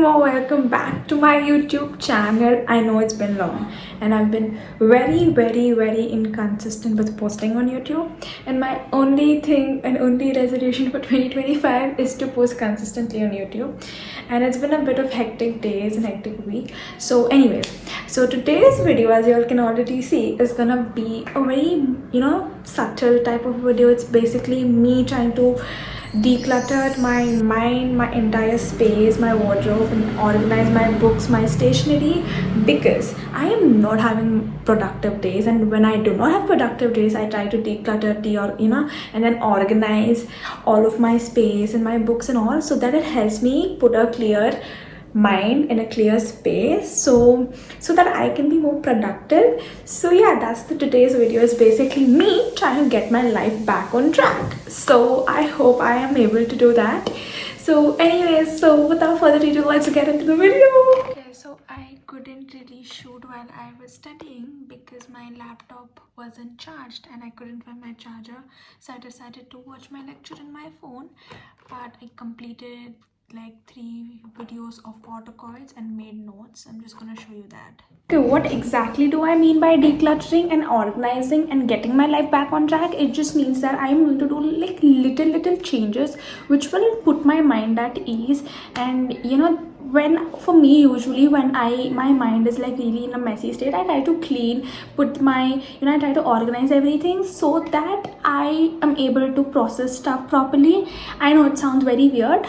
more, welcome back to my YouTube channel. I know it's been long and I've been very inconsistent with posting on YouTube, and my only thing and only resolution for 2025 is to post consistently on YouTube. And it's been a bit of hectic days and hectic week. So anyways, so today's video, as you all can already see, is gonna be a very subtle type of video. It's basically me trying to declutter my mind, my entire space, my wardrobe, and organize my books, my stationery, because I am not having productive days. And when I do not have productive days, I try to declutter and then organize all of my space and my books and all, so that it helps me put a clear mind in a clear space, so that I can be more productive. So yeah, that's the today's video. Is basically me trying to get my life back on track. So I hope I am able to do that. So anyways, so without further ado, let's get into the video. Okay, so I couldn't really shoot while I was studying because my laptop wasn't charged and I couldn't find my charger, so I decided to watch my lecture on my phone. But I completed like 3 videos of autocoils and made notes. I'm just gonna show you that. Okay, what exactly do I mean by decluttering and organizing and getting my life back on track? It just means that I'm going to do like little changes which will put my mind at ease. And when for me, usually when my mind is like really in a messy state, I try to clean, I try to organize everything so that I am able to process stuff properly. I know it sounds very weird,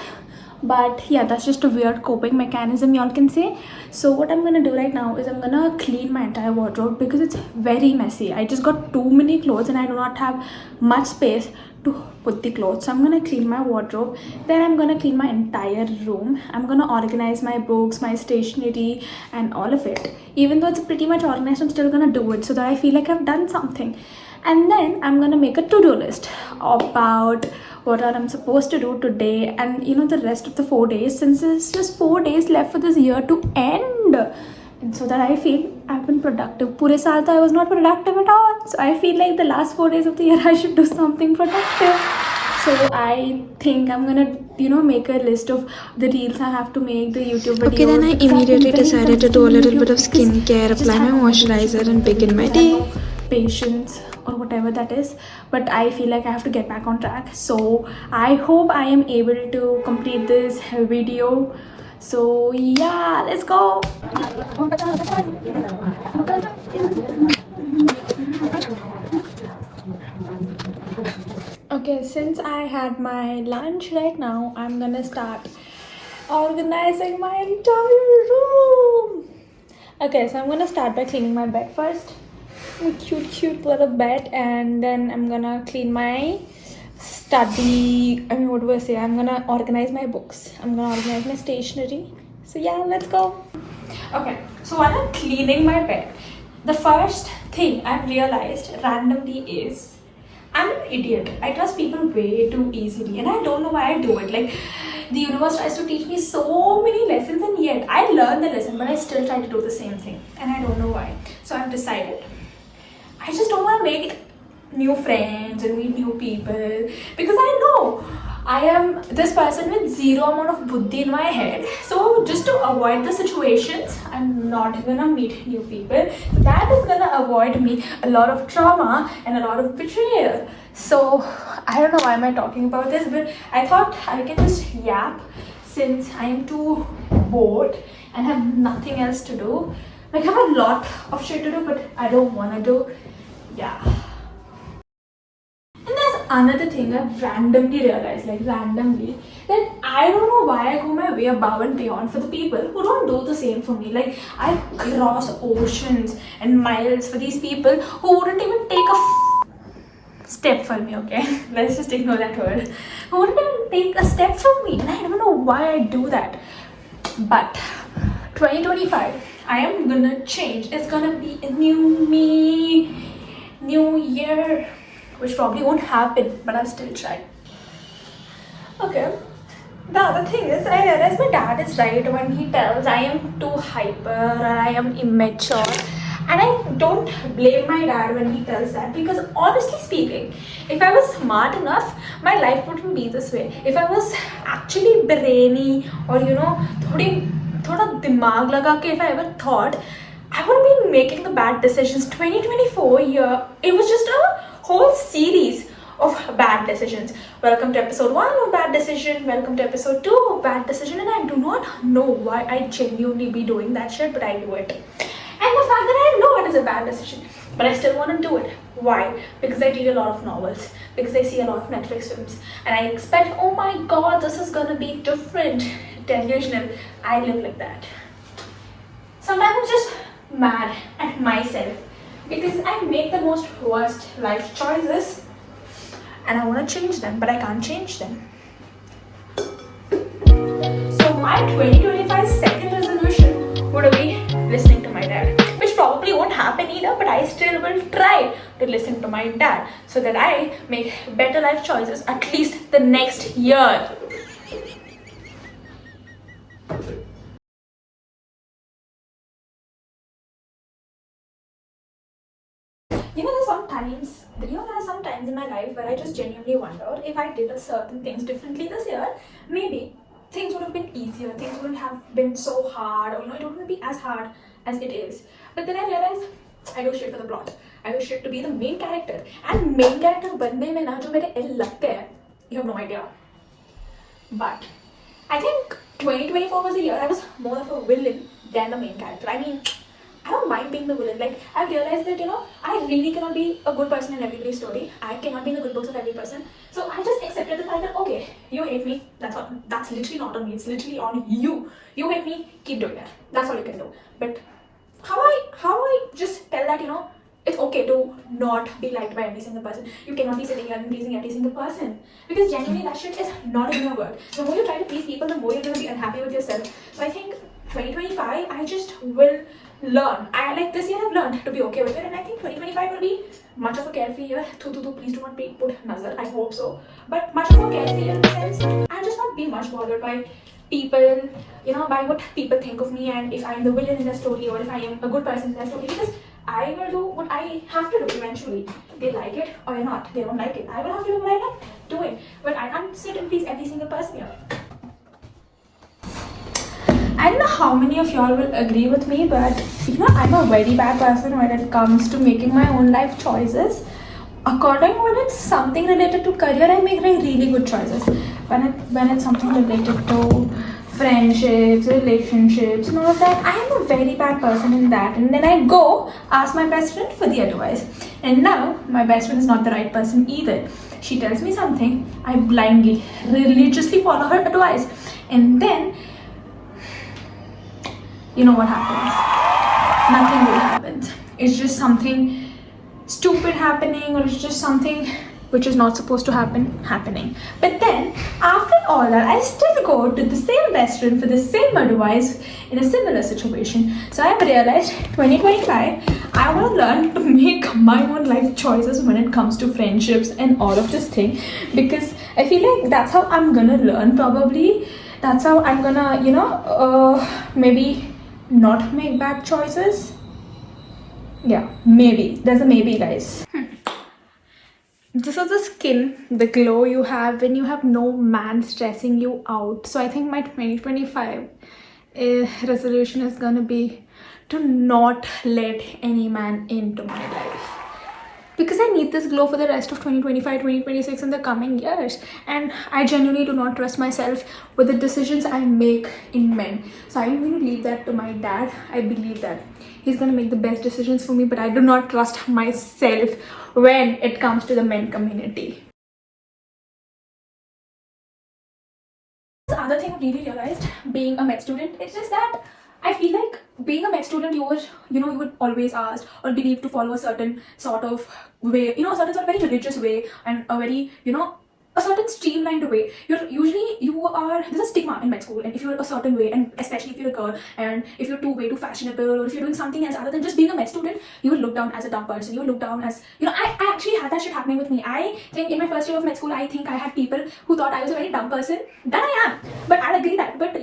but yeah, that's just a weird coping mechanism, y'all can say. So what I'm gonna do right now is I'm gonna clean my entire wardrobe because it's very messy. I just got too many clothes and I do not have much space to put the clothes. So I'm gonna clean my wardrobe, then I'm gonna clean my entire room. I'm gonna organize my books, my stationery, and all of it. Even though it's pretty much organized, I'm still gonna do it so that I feel like I've done something. And then I'm gonna make a to-do list about what I'm supposed to do today and the rest of the 4 days, since there's just 4 days left for this year to end, and so that I feel I've been productive. Pure saal I was not productive at all, so I feel like the last 4 days of the year I should do something productive. So I think I'm gonna make a list of the reels I have to make, the YouTube videos. Okay, then I immediately decided to do a little bit of skincare, apply my moisturizer, and begin my day. Patience or whatever that is, but I feel like I have to get back on track. So I hope I am able to complete this video. So yeah, let's go. Okay, since I had my lunch right now, I'm gonna start organizing my entire room. Okay, so I'm gonna start by cleaning my bed first. Cute little bed, and then I'm gonna clean my study. What do I say? I'm gonna organize my books. I'm gonna organize my stationery. So yeah, let's go. Okay, so while I'm cleaning my bed, the first thing I've realized randomly is I'm an idiot. I trust people way too easily, and I don't know why I do it. Like, the universe tries to teach me so many lessons, and yet I learn the lesson, but I still try to do the same thing, and I don't know why. So I've decided I just don't want to make new friends and meet new people, because I know I am this person with zero amount of buddhi in my head. So just to avoid the situations, I'm not gonna meet new people. That is gonna avoid me a lot of trauma and a lot of betrayal. So I don't know why am I talking about this, but I thought I can just yap since I am too bored and have nothing else to do. Like, I have a lot of shit to do, but I don't want to do. Yeah. And there's another thing I've randomly realized, that I don't know why I go my way above and beyond for the people who don't do the same for me. Like, I cross oceans and miles for these people who wouldn't even take a step for me, okay? Let's just ignore that word. Who wouldn't even take a step for me, and I don't know why I do that. But 2025, I am gonna change. It's gonna be a new me, new year, which probably won't happen, but I'll still try. Okay, the other thing is, I realize my dad is right when he tells I am too hyper or I am immature. And I don't blame my dad when he tells that, because honestly speaking, if I was smart enough, my life wouldn't be this way. If I was actually brainy or थोड़ी थोड़ा दिमाग लगा के, if I ever thought, I would have been making the bad decisions. 2024 year, it was just a whole series of bad decisions. Welcome to episode 1 of bad decision, welcome to episode 2 of bad decision, and I do not know why I genuinely be doing that shit, but I do it. And the fact that I know it is a bad decision, but I still want to do it. Why? Because I read a lot of novels, because I see a lot of Netflix films, and I expect, oh my god, this is gonna be different, delusional. I live like that. Sometimes I'm just mad at myself because I make the most worst life choices and I want to change them, but I can't change them. So my 2025 second resolution would be listening to my dad, which probably won't happen either, but I still will try to listen to my dad so that I make better life choices at least the next year. There are some times in my life where I just genuinely wonder if I did a certain things differently this year, maybe things would have been easier, things wouldn't have been so hard, or it wouldn't be as hard as it is. But then I realized I go straight for the plot. I go straight to be the main character. And main character बनने में ना जो मेरे L लगते हैं, you have no idea. But I think 2024 was the year I was more of a villain than the main character. I mean, I don't mind being the villain. Like, I've realized that, I really cannot be a good person in everybody's story. I cannot be in the good books of every person. So I just accepted the fact that, okay, you hate me. That's literally not on me. It's literally on you. You hate me, keep doing that. That's all you can do. But how I just tell that, it's okay to not be liked by every single person. You cannot be sitting here and pleasing every single person. Because genuinely that shit is not gonna work. The more you try to please people, the more you're gonna be unhappy with yourself. So I think 2025, I just will learn. This year I've learned to be okay with it, and I think 2025 will be much of a carefree year. Please do not put nazar. I hope so. But much of a carefree year in the sense, I'll just not be much bothered by people, by what people think of me, and if I'm the villain in the story or if I am a good person in the story, because I will do what I have to do eventually. They like it or not. They don't like it. I will have to do what I like doing. But I can't sit and please every single person here. I don't know how many of y'all will agree with me, but I'm a very bad person when it comes to making my own life choices. According when it's something related to career, I make really good choices. When it's something related to friendships, relationships, and all of that, I am a very bad person in that. And then I go ask my best friend for the advice. And now my best friend is not the right person either. She tells me something, I blindly, religiously follow her advice, and then you know what happens? Nothing good happens. It's just something stupid happening, or it's just something which is not supposed to happening. But then, after all that, I still go to the same best friend for the same advice in a similar situation. So I've realized 2025, I want to learn to make my own life choices when it comes to friendships and all of this thing, because I feel like that's how I'm gonna learn probably. That's how I'm gonna, maybe not make bad choices. Yeah, maybe. There's a maybe, guys. This is the skin, the glow you have when you have no man stressing you out. So I think my 2025 resolution is gonna be to not let any man into my life. Because I need this glow for the rest of 2025, 2026 and the coming years. And I genuinely do not trust myself with the decisions I make in men. So I'm going to leave that to my dad. I believe that he's going to make the best decisions for me, but I do not trust myself when it comes to the men community. The other thing I really realized being a med student, it's just that I feel like being a med student, you would always asked or believed to follow a certain sort of way, a certain sort of very religious way, and a very, a certain streamlined way. There's a stigma in med school, and if you're a certain way, and especially if you're a girl, and if you're way too fashionable, or if you're doing something else other than just being a med student, you will look down as a dumb person. You will look down as, I actually had that shit happening with me. I think in my first year of med school, I think I had people who thought I was a very dumb person. That I am, but I'll agree that. But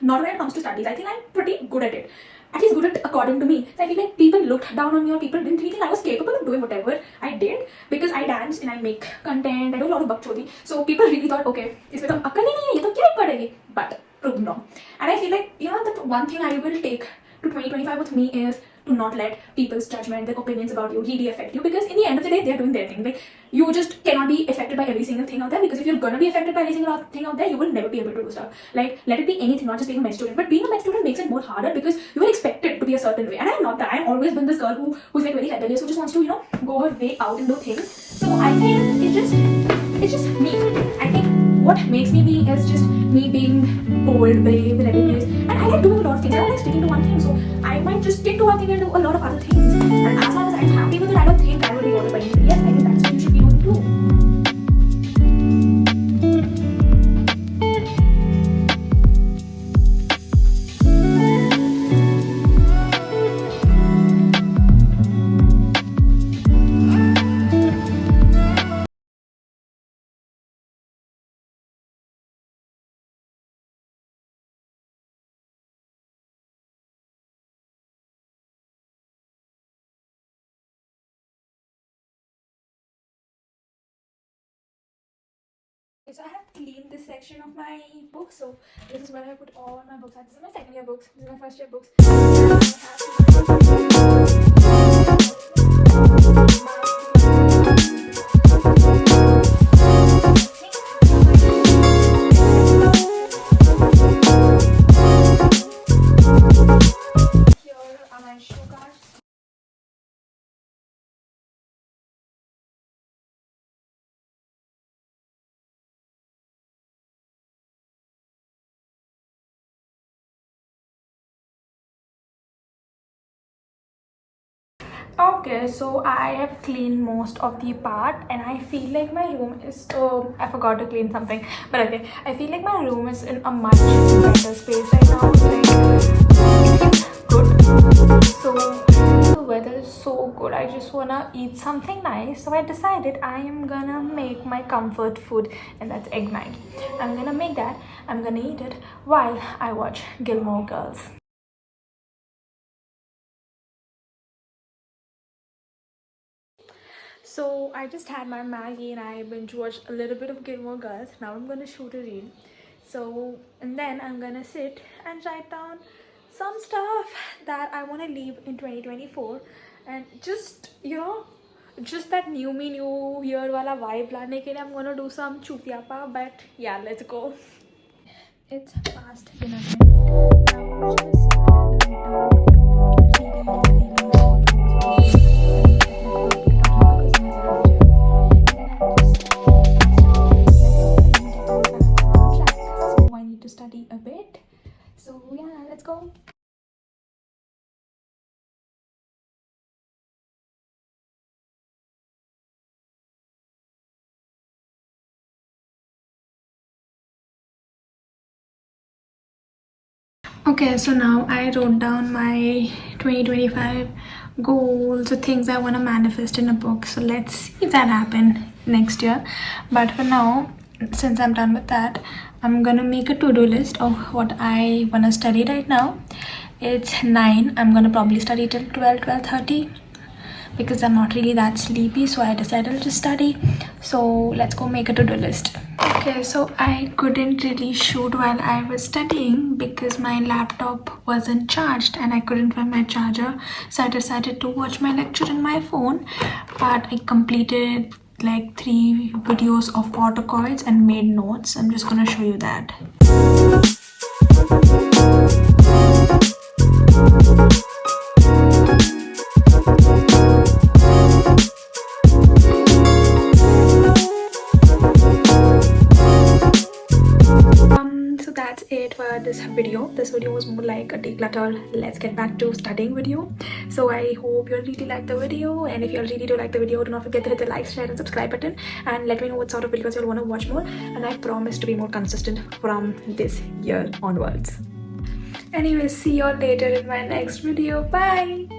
not when it comes to studies. I think I'm pretty good at it. At least good at according to me. So I feel like people looked down on me, or people didn't really think I was capable of doing whatever I did, because I dance and I make content, I do a lot of bakchodi. So people really thought, okay, इसमें तो अक्ल ही नहीं है, ये तो क्या ही पढ़ेगी. But prove them wrong. And I feel like, you know, the one thing I will take to 2025 with me is to not let people's judgment, their opinions about you really affect you, because in the end of the day, they're doing their thing. Like, you just cannot be affected by every single thing out there, because if you're gonna be affected by every single thing out there, you will never be able to do stuff. Like, let it be anything, not just being a med student. But being a med student makes it more harder because you are expected to be a certain way. And I'm not that. I've always been this girl who's like very rebellious, who just wants to, you know, go her way out and do things. So I think it's just me. I think what makes me be is just me being bold, brave, rebellious. And I like doing a lot of things. I don't like sticking to one thing. So I might just stick to one thing and do a lot of other things. And as long as I'm happy with it, I don't think I will be bothered by anything. Yes, I think that's what you should be doing too. So I have cleaned this section of my book. So this is where I put all my books. This is my second year books. This is my first year books. Here are my shoe cards. Okay, so I have cleaned most of the part, and I feel like my room is I forgot to clean something, but okay, I feel like my room is in a much better space right now. It's like, it feels good. So the weather is so good. I just wanna eat something nice, so I decided I am gonna make my comfort food, and that's egg Maggie. I'm gonna make that. I'm gonna eat it while I watch Gilmore Girls. So I just had my Maggie and I binge watched a little bit of Gilmore Girls. Now I'm gonna shoot a reel. So, and then I'm gonna sit and write down some stuff that I want to leave in 2024, and just, you know, just that new me new year wala vibe laane ke liye I'm gonna do some chutiapa. But yeah, let's go. It's past dinner time. Now I'm just study a bit. So yeah, let's go. Okay, so now I wrote down my 2025 goals, the things I want to manifest in a book. So let's see if that happens next year. But for now, since I'm done with that, I'm gonna make a to-do list of what I want to study right now. It's 9. I'm gonna probably study till 12:30 because I'm not really that sleepy, so I decided to study. So let's go make a to-do list. Okay, so I couldn't really shoot while I was studying because my laptop wasn't charged and I couldn't find my charger, so I decided to watch my lecture in my phone. But I completed like 3 videos of autocoids and made notes. I'm just gonna show you that. So that's it for this video. This video was more like a declutter, let's get back to studying video. So I hope you really liked the video, and if you really do like the video, do not forget to hit the like, share and subscribe button, and let me know what sort of videos you'll want to watch more, and I promise to be more consistent from this year onwards. Anyway, see you all later in my next video. Bye.